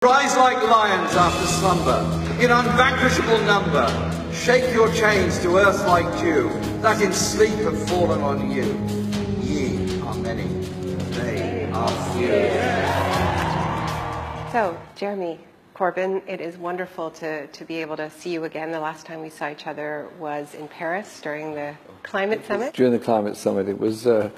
Rise like lions after slumber, in unvanquishable number. Shake your chains to earth like dew, that in sleep have fallen on you. Ye are many, they are few. So, Jeremy Corbyn, it is wonderful to be able to see you again. The last time we saw each other was in Paris during the climate summit. During the climate summit, it was a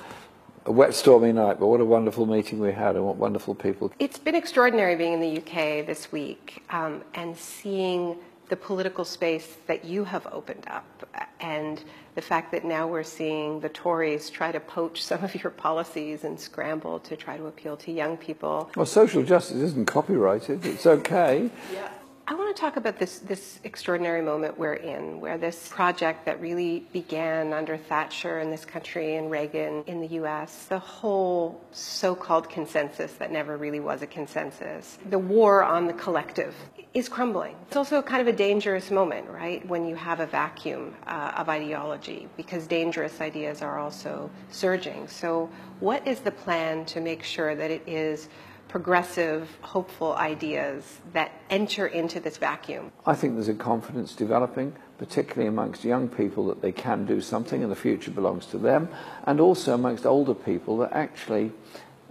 wet, stormy night, but what a wonderful meeting we had and what wonderful people. It's been extraordinary being in the UK this week and seeing the political space that you have opened up, and the fact that now we're seeing the Tories try to poach some of your policies and scramble to try to appeal to young people. Well, social justice isn't copyrighted. It's okay. Yeah. I want to talk about this extraordinary moment we're in, where this project that really began under Thatcher in this country and Reagan in the US, the whole so-called consensus that never really was a consensus, the war on the collective is crumbling. It's also kind of a dangerous moment, right, when you have a vacuum of ideology, because dangerous ideas are also surging. So what is the plan to make sure that it is progressive, hopeful ideas that enter into this vacuum? I think there's a confidence developing, particularly amongst young people, that they can do something and the future belongs to them, and also amongst older people that actually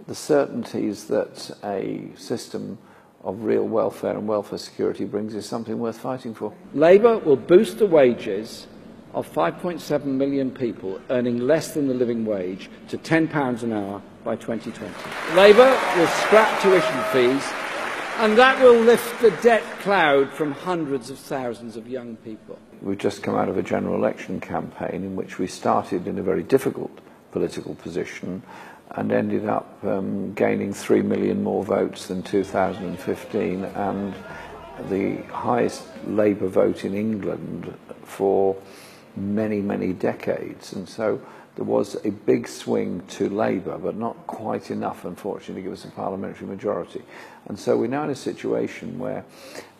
the certainties that a system of real welfare and welfare security brings is something worth fighting for. Labour will boost the wages of 5.7 million people earning less than the living wage to £10 an hour by 2020. Labour will scrap tuition fees, and that will lift the debt cloud from hundreds of thousands of young people. We've just come out of a general election campaign in which we started in a very difficult political position and ended up gaining 3 million more votes than 2015 and the highest Labour vote in England for many, many decades. And so there was a big swing to Labour, but not quite enough, unfortunately, to give us a parliamentary majority. And so we're now in a situation where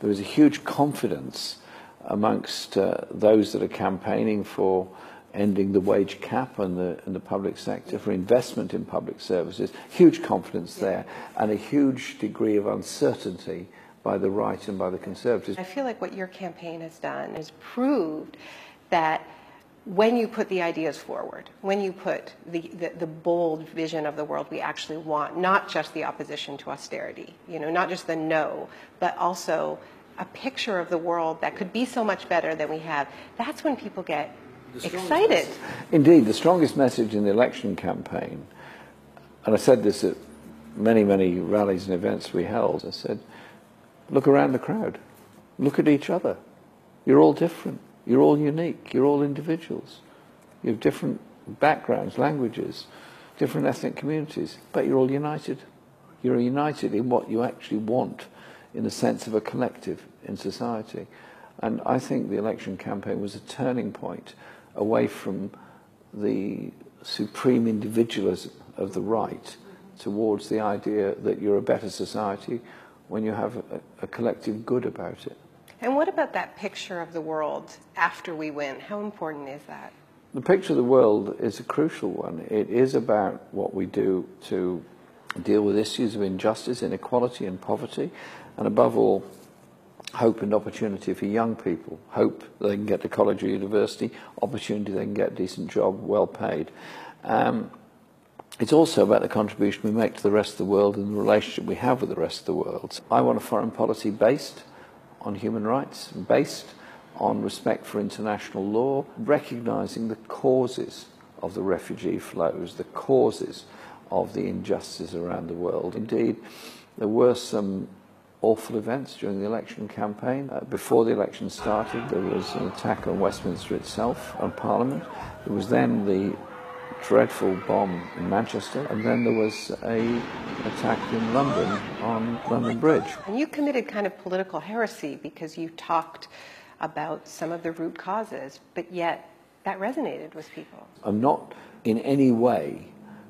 there is a huge confidence amongst those that are campaigning for ending the wage cap and the public sector, for investment in public services, huge confidence there, and a huge degree of uncertainty by the right and by the Conservatives. I feel like what your campaign has done is proved that when you put the ideas forward, when you put the bold vision of the world we actually want, not just the opposition to austerity, not just the no, but also a picture of the world that could be so much better than we have, that's when people get excited. Indeed, the strongest message in the election campaign, and I said this at many, many rallies and events we held, I said, look around the crowd, look at each other. You're all different. You're all unique. You're all individuals. You have different backgrounds, languages, different ethnic communities, but you're all united. You're united in what you actually want in the sense of a collective in society. And I think the election campaign was a turning point away from the supreme individualism of the right towards the idea that you're a better society when you have a collective good about it. And what about that picture of the world after we win? How important is that? The picture of the world is a crucial one. It is about what we do to deal with issues of injustice, inequality and poverty, and above all, hope and opportunity for young people. Hope they can get to college or university, opportunity they can get a decent job, well paid. It's also about the contribution we make to the rest of the world and the relationship we have with the rest of the world. I want a foreign policy based on human rights, based on respect for international law, recognising the causes of the refugee flows, the causes of the injustice around the world. Indeed, there were some awful events during the election campaign. Before the election started, there was an attack on Westminster itself, on Parliament. There was then the dreadful bomb in Manchester, and then there was an attack in London on London Bridge. And you committed kind of political heresy because you talked about some of the root causes, but yet that resonated with people. I'm not in any way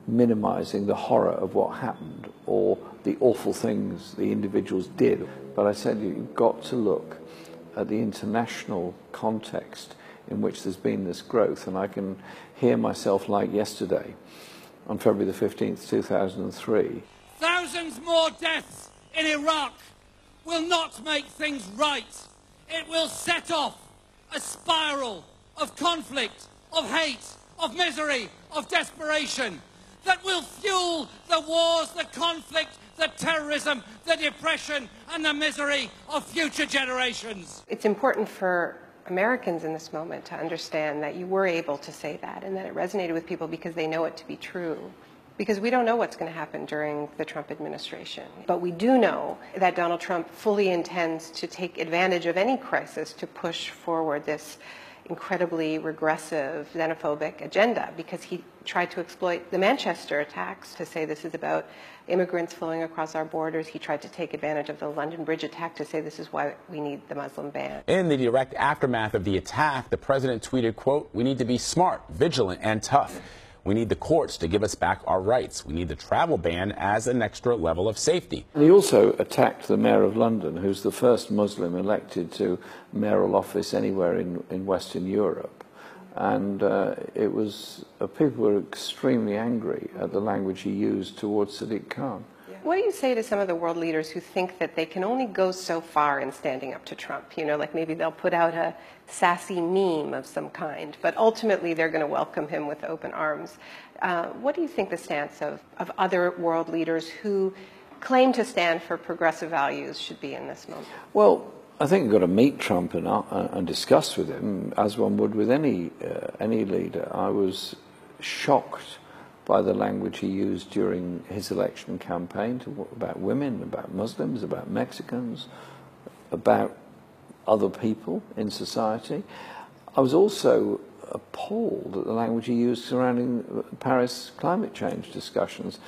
minimising the horror of what happened or the awful things the individuals did, but I said you've got to look at the international context in which there's been this growth, and I can hear myself like yesterday on February the 15th, 2003. Thousands more deaths in Iraq will not make things right. It will set off a spiral of conflict, of hate, of misery, of desperation that will fuel the wars, the conflict, the terrorism, the depression and the misery of future generations. It's important for Americans in this moment to understand that you were able to say that and that it resonated with people because they know it to be true. Because we don't know what's going to happen during the Trump administration. But we do know that Donald Trump fully intends to take advantage of any crisis to push forward this incredibly regressive, xenophobic agenda, because he tried to exploit the Manchester attacks to say this is about immigrants flowing across our borders. He tried to take advantage of the London Bridge attack to say this is why we need the Muslim ban. In the direct aftermath of the attack, the president tweeted, quote, "We need to be smart, vigilant, and tough. We need the courts to give us back our rights. We need the travel ban as an extra level of safety." And he also attacked the mayor of London, who's the first Muslim elected to mayoral office anywhere in Western Europe. And it was people were extremely angry at the language he used towards Sadiq Khan. What do you say to some of the world leaders who think that they can only go so far in standing up to Trump? You know, like maybe they'll put out a sassy meme of some kind, but ultimately they're going to welcome him with open arms. What do you think the stance of other world leaders who claim to stand for progressive values should be in this moment? Well, I think you've got to meet Trump and discuss with him, as one would with any leader. I was shocked by the language he used during his election campaign about women, about Muslims, about Mexicans, about other people in society. I was also appalled at the language he used surrounding Paris climate change discussions.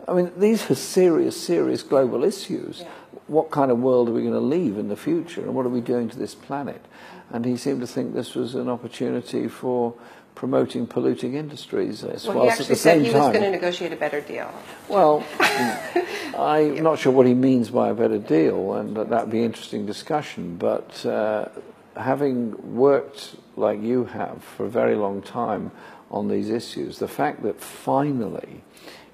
I mean, these are serious, serious global issues. Yeah. What kind of world are we going to leave in the future, and what are we doing to this planet? And he seemed to think this was an opportunity for promoting polluting industries. Well, he actually said he was going to negotiate a better deal. Well, I'm not sure what he means by a better deal, and that would be an interesting discussion. But having worked like you have for a very long time on these issues, the fact that finally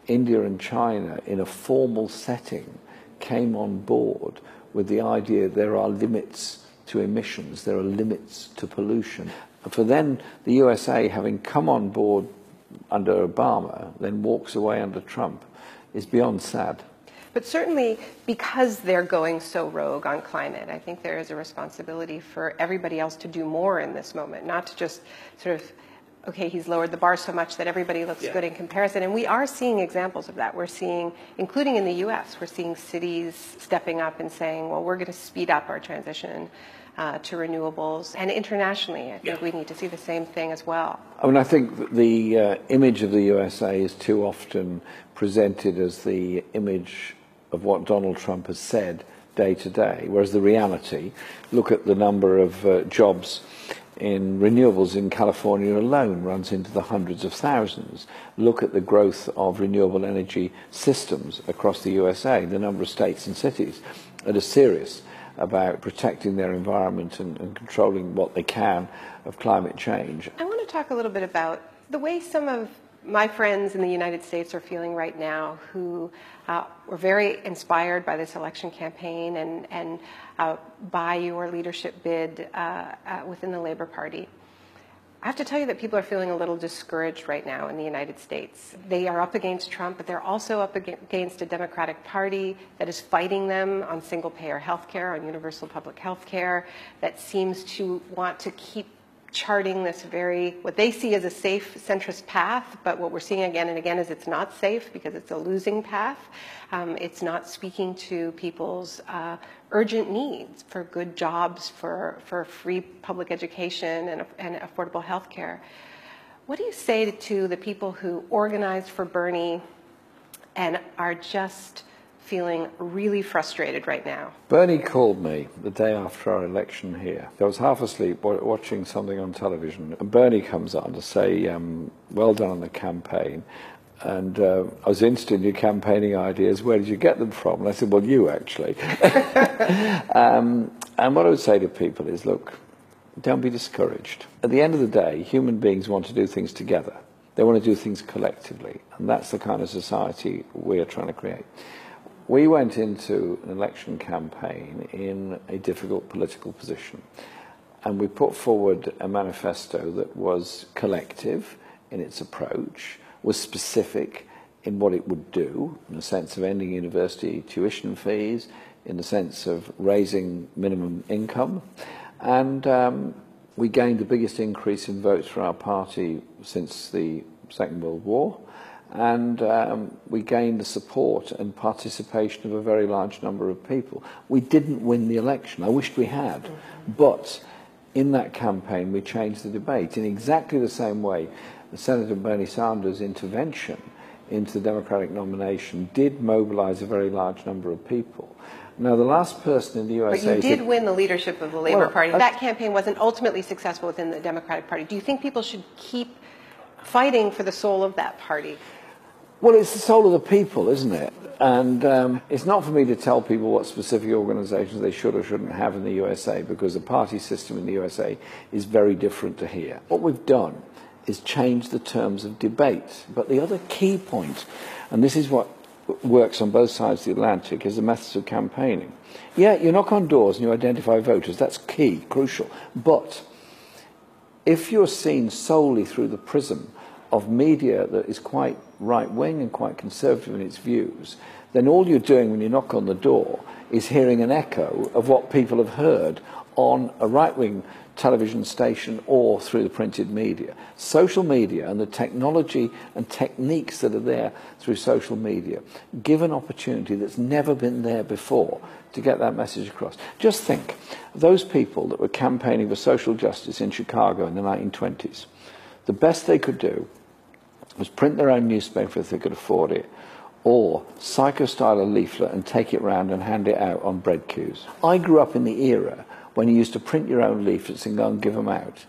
India and China, in a formal setting, came on board with the idea there are limits to emissions, there are limits to pollution. For then the USA, having come on board under Obama, then walks away under Trump, is beyond sad. But certainly because they're going so rogue on climate, I think there is a responsibility for everybody else to do more in this moment, not to just sort of, okay, he's lowered the bar so much that everybody looks good in comparison. And we are seeing examples of that. We're seeing, including in the US, we're seeing cities stepping up and saying, well, we're going to speed up our transition to renewables. And internationally, I think we need to see the same thing as well. I mean, I think the image of the USA is too often presented as the image of what Donald Trump has said day to day, whereas the reality, look at the number of jobs in renewables in California alone runs into the hundreds of thousands. Look at the growth of renewable energy systems across the USA, the number of states and cities that are serious about protecting their environment and controlling what they can of climate change. I want to talk a little bit about the way some of my friends in the United States are feeling right now, who were very inspired by this election campaign and by your leadership bid within the Labour Party. I have to tell you that people are feeling a little discouraged right now in the United States. They are up against Trump, but they're also up against a Democratic Party that is fighting them on single-payer health care, on universal public health care, that seems to want to keep charting this what they see as a safe centrist path, but what we're seeing again and again is it's not safe because it's a losing path. It's not speaking to people's urgent needs for good jobs, for free public education and affordable health care. What do you say to the people who organized for Bernie and are just feeling really frustrated right now? Bernie called me the day after our election here. I was half asleep watching something on television, and Bernie comes on to say, well done on the campaign. And I was interested in your campaigning ideas. Where did you get them from? And I said, well, you actually. And what I would say to people is, look, don't be discouraged. At the end of the day, human beings want to do things together. They want to do things collectively. And that's the kind of society we are trying to create. We went into an election campaign in a difficult political position, and we put forward a manifesto that was collective in its approach, was specific in what it would do, in the sense of ending university tuition fees, in the sense of raising minimum income, and we gained the biggest increase in votes for our party since the Second World War, and we gained the support and participation of a very large number of people. We didn't win the election. I wished we had, but in that campaign we changed the debate in exactly the same way. Senator Bernie Sanders' intervention into the Democratic nomination did mobilise a very large number of people. Now, the last person in the USA... But you did win the leadership of the Labour Party. That campaign wasn't ultimately successful within the Democratic Party. Do you think people should keep fighting for the soul of that party? Well, it's the soul of the people, isn't it? And it's not for me to tell people what specific organisations they should or shouldn't have in the USA, because the party system in the USA is very different to here. What we've done is change the terms of debate. But the other key point, and this is what works on both sides of the Atlantic, is the methods of campaigning. Yeah, you knock on doors and you identify voters. That's key, crucial. But if you're seen solely through the prism of media that is quite right-wing and quite conservative in its views, then all you're doing when you knock on the door is hearing an echo of what people have heard on a right-wing television station or through the printed media. Social media and the technology and techniques that are there through social media give an opportunity that's never been there before to get that message across. Just think, those people that were campaigning for social justice in Chicago in the 1920s, the best they could do was print their own newspaper if they could afford it, or psycho-style a leaflet and take it round and hand it out on bread queues. I grew up in the era when you used to print your own leaflets and go and give them out.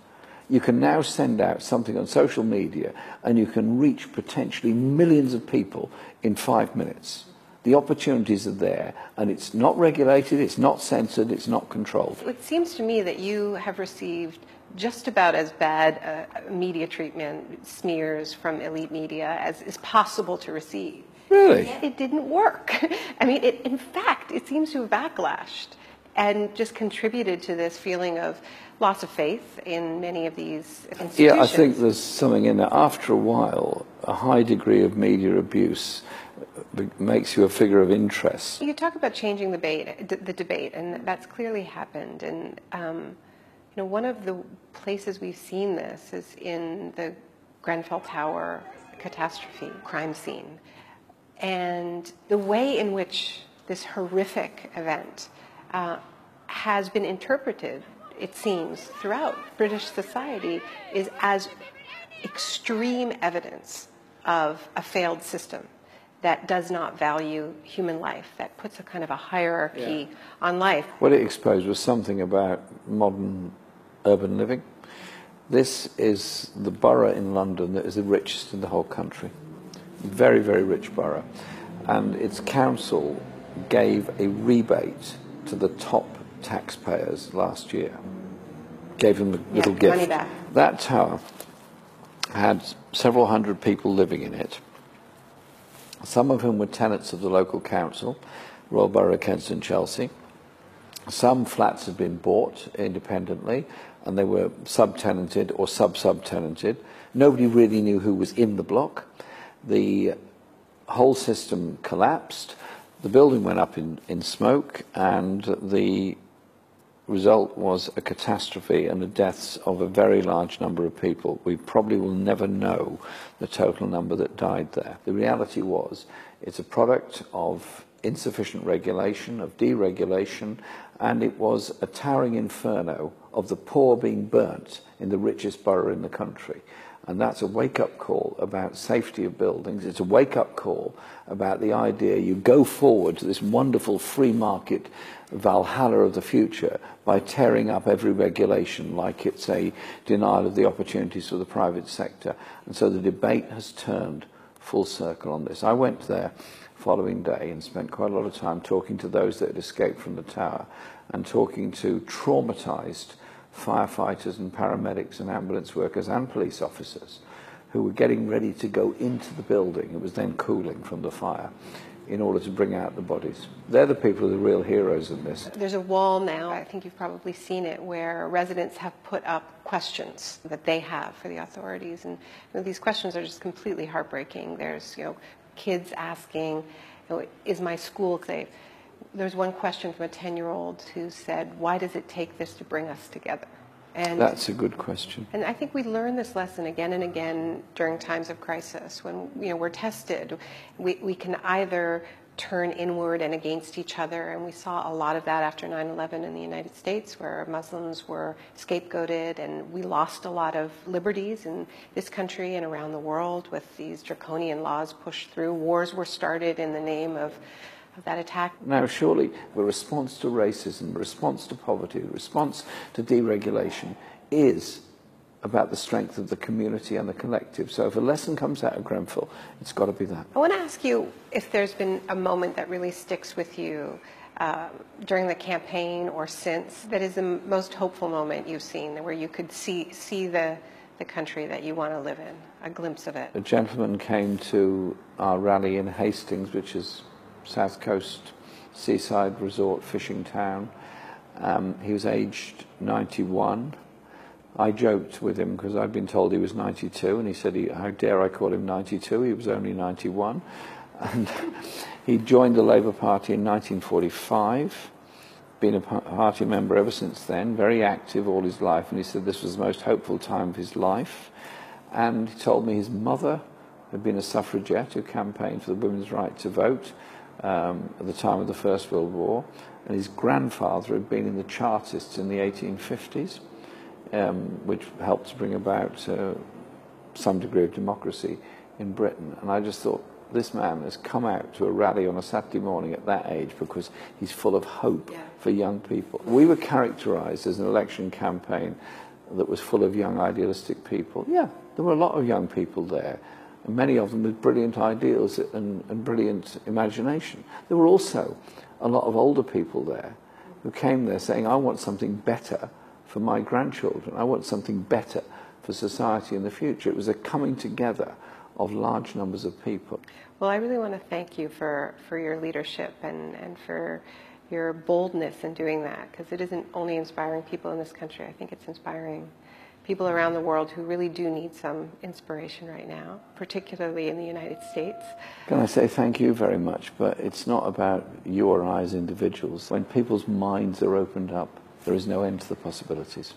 You can now send out something on social media and you can reach potentially millions of people in 5 minutes. The opportunities are there, and it's not regulated, it's not censored, it's not controlled. It seems to me that you have received just about as bad media treatment, smears from elite media, as is possible to receive. Really? Yet it didn't work. I mean, in fact, it seems to have backlashed and just contributed to this feeling of loss of faith in many of these institutions. Yeah, I think there's something in there. After a while, a high degree of media abuse makes you a figure of interest. You talk about changing the debate, and that's clearly happened. And you know, one of the places we've seen this is in the Grenfell Tower catastrophe, crime scene, and the way in which this horrific event has been interpreted, it seems, throughout British society, is as extreme evidence of a failed system that does not value human life, that puts a kind of a hierarchy on life. What it exposed was something about modern urban living. This is the borough in London that is the richest in the whole country. Very, very rich borough. And its council gave a rebate to the top taxpayers last year. Gave them a little gift. Money back. That tower had several hundred people living in it, some of whom were tenants of the local council, Royal Borough of Kensington, Chelsea. Some flats had been bought independently, and they were subtenanted or sub-subtenanted. Nobody really knew who was in the block. The whole system collapsed. The building went up in smoke, and the result was a catastrophe and the deaths of a very large number of people. We probably will never know the total number that died there. The reality was, it's a product of insufficient regulation, of deregulation, and it was a towering inferno of the poor being burnt in the richest borough in the country. And that's a wake-up call about safety of buildings. It's a wake-up call about the idea you go forward to this wonderful free market Valhalla of the future by tearing up every regulation like it's a denial of the opportunities for the private sector. And so the debate has turned full circle on this. I went there following day and spent quite a lot of time talking to those that had escaped from the tower and talking to traumatized firefighters and paramedics and ambulance workers and police officers who were getting ready to go into the building. It was then cooling from the fire, in order to bring out the bodies. They're the people who are the real heroes in this. There's a wall now, I think you've probably seen it, where residents have put up questions that they have for the authorities. And these questions are just completely heartbreaking. There's, kids asking, is my school safe? There's one question from a 10-year-old who said, why does it take this to bring us together? And that's a good question. And I think we learn this lesson again and again during times of crisis. When we're tested, we can either turn inward and against each other, and we saw a lot of that after 9/11 in the United States, where Muslims were scapegoated, and we lost a lot of liberties in this country and around the world with these draconian laws pushed through. Wars were started in the name of that attack. Now, surely the response to racism, the response to poverty, the response to deregulation is about the strength of the community and the collective. So if a lesson comes out of Grenfell, it's got to be that. I want to ask you if there's been a moment that really sticks with you during the campaign or since, that is the most hopeful moment you've seen, where you could see the country that you want to live in, a glimpse of it. A gentleman came to our rally in Hastings, which is South Coast seaside resort fishing town. He was aged 91. I joked with him because I'd been told he was 92, and he said, how dare I call him 92? He was only 91. And he joined the Labour Party in 1945, been a party member ever since then, very active all his life, and he said this was the most hopeful time of his life. And he told me his mother had been a suffragette who campaigned for the women's right to vote at the time of the First World War, and his grandfather had been in the Chartists in the 1850s, which helped to bring about some degree of democracy in Britain. And I just thought, this man has come out to a rally on a Saturday morning at that age because he's full of hope for young people. We were characterised as an election campaign that was full of young idealistic people. Yeah, there were a lot of young people there, and many of them with brilliant ideals and brilliant imagination. There were also a lot of older people there who came there saying, I want something better for my grandchildren. I want something better for society in the future. It was a coming together of large numbers of people. Well, I really want to thank you for your leadership and for your boldness in doing that, because it isn't only inspiring people in this country. I think it's inspiring people around the world who really do need some inspiration right now, particularly in the United States. Can I say thank you very much, but it's not about you or I as individuals. When people's minds are opened up, there is no end to the possibilities.